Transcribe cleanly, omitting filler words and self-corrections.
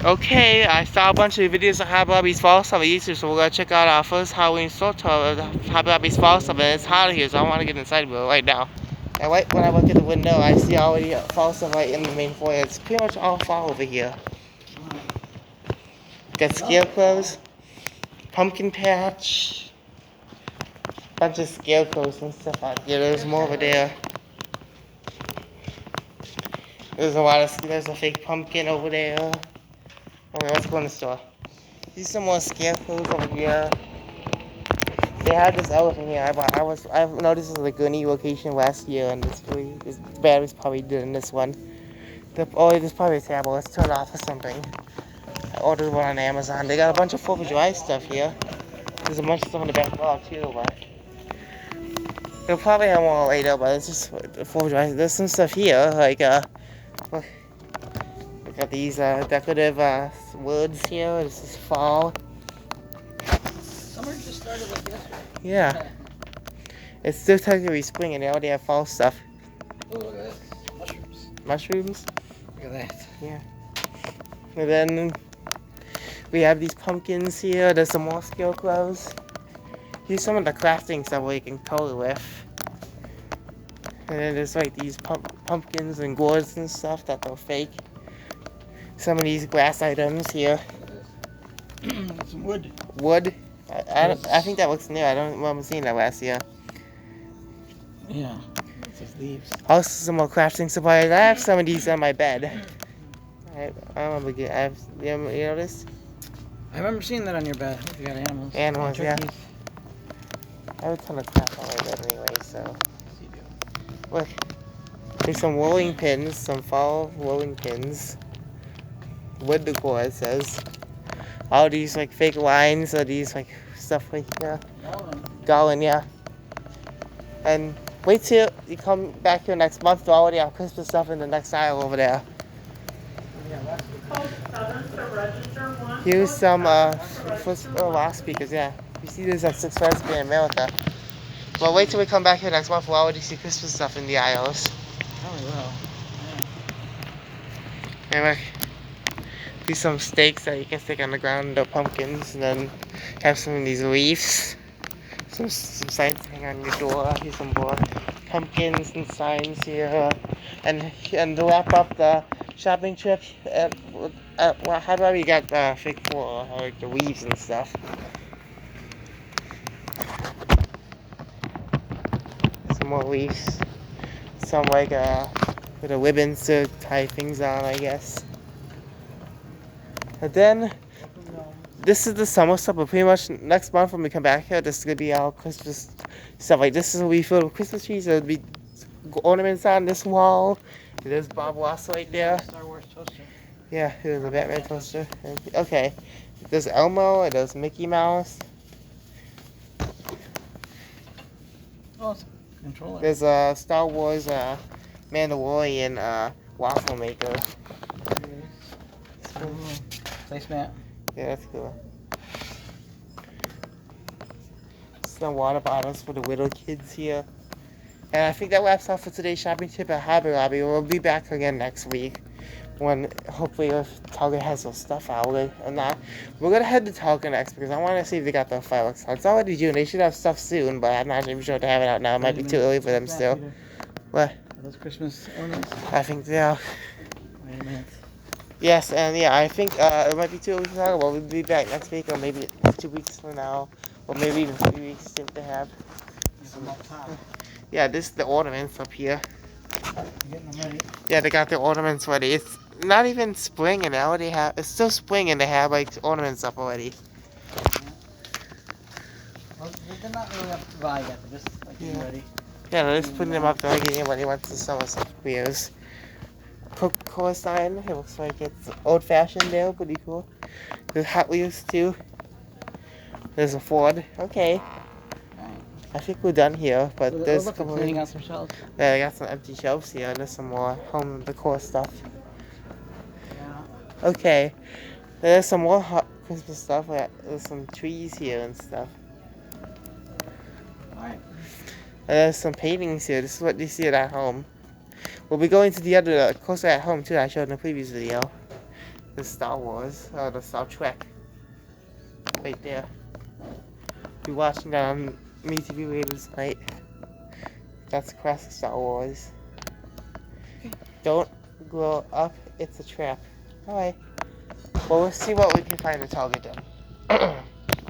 Okay, I saw a bunch of videos of Hobby Lobby's fall stuff on YouTube, so we're gonna check out our first Halloween store tour of Hobby Lobby's fall stuff, and it's hot here, so I want to get inside of it right now. And right when I look at the window, I see already fall stuff right in the main foyer. It's pretty much all fall over here. Got scarecrows, pumpkin patch, bunch of scarecrows and stuff out here. There's more over there. There's a fake pumpkin over there. Okay, let's go in the store. See some more scarecrows over here. They had this elephant here. I've noticed this is like a new location last year, and this battery's probably good in this one. This probably a tablet. Let's turn it off or something. I ordered one on Amazon. They got a bunch of 4th of July stuff here. There's a bunch of stuff in the back wall too, but they'll probably have more later. But it's just the 4th of July. There's some stuff here, like look, we got these decorative woods here. This is fall. Summer just started like yesterday. Yeah. It's still technically spring and they already have fall stuff. Oh, look at this. Mushrooms. Mushrooms? Look at that. Yeah. And then we have these pumpkins here. There's some more scarecrows. Here's some of the crafting stuff where you can color with. And then there's like these pumpkins and gourds and stuff that are fake. Some of these glass items here. Some wood. Wood? I think that looks new. I don't remember seeing that last year. Yeah. It's just leaves. Also, some more crafting supplies. I have some of these on my bed. I remember you notice? I remember seeing that on your bed. If you got animals. Animals, yeah. I have a ton of crap on my bed anyway, so. Look. There's some rolling pins, some fall rolling pins. Wood decor, it says. All these like fake lines, or these like stuff like here. Garland, yeah. And wait till you come back here next month. We'll already have Christmas stuff in the next aisle over there. Here's some last speakers, yeah. You see this at Six Flags in America. Well, wait till we come back here next month. We'll already see Christmas stuff in the aisles. Oh, wow. Yeah. And look. Here's some stakes that you can stick on the ground, the pumpkins, and then have some of these leaves. Some signs to hang on your door. Here's some more pumpkins and signs here. And to wrap up the shopping trip, how do we got the fake floor, like the weaves and stuff? Some more leaves. Some like with a ribbons to tie things on, I guess. And then, this is the summer stuff, but pretty much next month when we come back here, this is going to be our Christmas stuff. Like, this is what we filled with Christmas trees. There'll be ornaments on this wall. There's Bob Ross right there. Star Wars toaster. Yeah, here's a Batman toaster. Okay. There's Elmo, and there's Mickey Mouse. Oh, it's a controller. There's a Star Wars Mandalorian waffle maker. Placemat. Yeah, that's cool. Some water bottles for the little kids here. And I think that wraps up for today's shopping trip at Hobby Lobby. We'll be back again next week when hopefully if Target has their stuff out or not. We're going to head to Target next because I want to see if they got their fireworks out. It's already June. They should have stuff soon, but I'm not even sure if they have it out now. It might be too early for them still. What? Are those Christmas ornaments? I think they are. Wait a minute. Yes, and yeah, I think it might be too early for Target. Well, we'll be back next week or maybe 2 weeks from now. Or maybe even 3 weeks if they have. Yeah, this is the ornaments up here. Getting them ready. Yeah, they got the ornaments ready. It's not even spring and they already have, it's still spring and they have like ornaments up already. Well, they're not really up to buy yet. They're just like getting ready. Yeah, they're just putting them up there getting ready once the summer stuff appears. Coca-Cola sign, it looks like it's old-fashioned there, pretty cool. There's Hot Wheels too. There's a Ford, okay. I think we're done here, but So there's a look, couple cleaning out some shelves. Yeah, I got some empty shelves here. There's some more home decor stuff. Yeah. Okay, there's some more hot Christmas stuff. There's some trees here and stuff. Alright. There's some paintings here. This is what you see at home. We'll be going to the other closer at home too. I showed in the previous video. the Star Wars, the Star Trek. Right there. Be watching that on Me TV later tonight. That's classic Star Wars. Don't grow up, it's a trap. Alright. Well, we'll see what we can find in Target then.